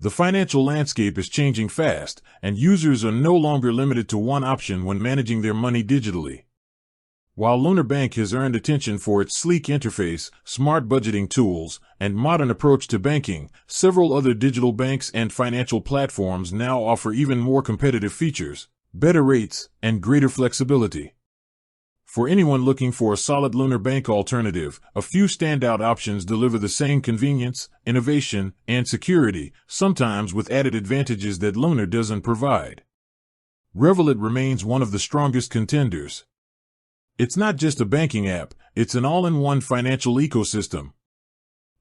The financial landscape is changing fast, and users are no longer limited to one option when managing their money digitally. While Lunar Bank has earned attention for its sleek interface, smart budgeting tools, and modern approach to banking, several other digital banks and financial platforms now offer even more competitive features, better rates, and greater flexibility. For anyone looking for a solid Lunar Bank alternative, a few standout options deliver the same convenience, innovation, and security, sometimes with added advantages that Lunar doesn't provide. Revolut remains one of the strongest contenders. It's not just a banking app, it's an all-in-one financial ecosystem.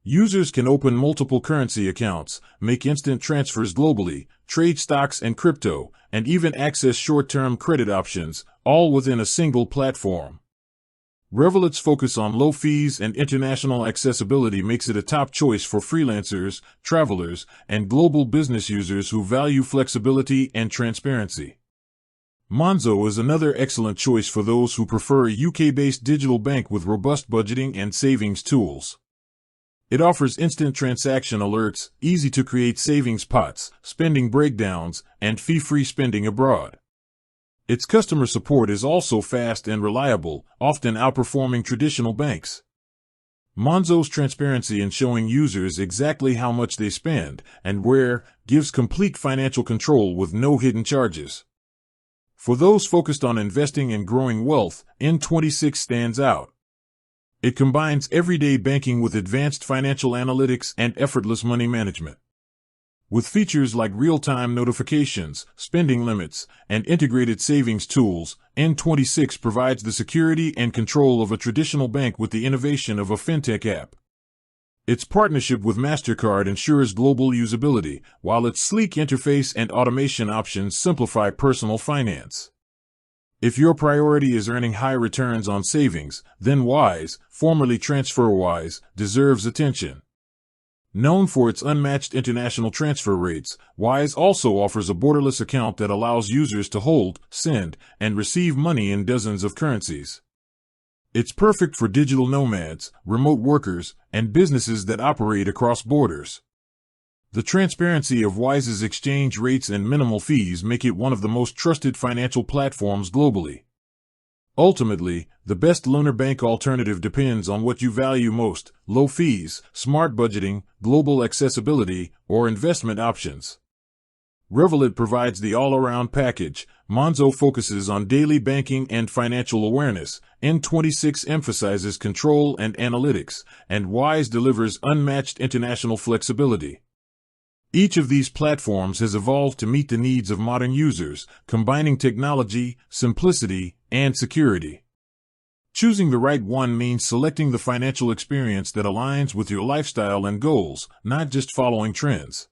Users can open multiple currency accounts, make instant transfers globally, trade stocks and crypto, and even access short-term credit options, all within a single platform. Revolut's focus on low fees and international accessibility makes it a top choice for freelancers, travelers, and global business users who value flexibility and transparency. Monzo is another excellent choice for those who prefer a UK-based digital bank with robust budgeting and savings tools. It offers instant transaction alerts, easy-to-create savings pots, spending breakdowns, and fee-free spending abroad. Its customer support is also fast and reliable, often outperforming traditional banks. Monzo's transparency in showing users exactly how much they spend and where gives complete financial control with no hidden charges. For those focused on investing and growing wealth, N26 stands out. It combines everyday banking with advanced financial analytics and effortless money management. With features like real-time notifications, spending limits, and integrated savings tools, N26 provides the security and control of a traditional bank with the innovation of a fintech app. Its partnership with MasterCard ensures global usability, while its sleek interface and automation options simplify personal finance. If your priority is earning high returns on savings, then Wise, formerly TransferWise, deserves attention. Known for its unmatched international transfer rates, Wise also offers a borderless account that allows users to hold, send, and receive money in dozens of currencies. It's perfect for digital nomads, remote workers, and businesses that operate across borders. The transparency of Wise's exchange rates and minimal fees make it one of the most trusted financial platforms globally. Ultimately, the best Lunar Bank alternative depends on what you value most: low fees, smart budgeting, global accessibility, or investment options. Revolut provides the all-around package, Monzo focuses on daily banking and financial awareness, N26 emphasizes control and analytics, and Wise delivers unmatched international flexibility. Each of these platforms has evolved to meet the needs of modern users, combining technology, simplicity, and security. Choosing the right one means selecting the financial experience that aligns with your lifestyle and goals, not just following trends.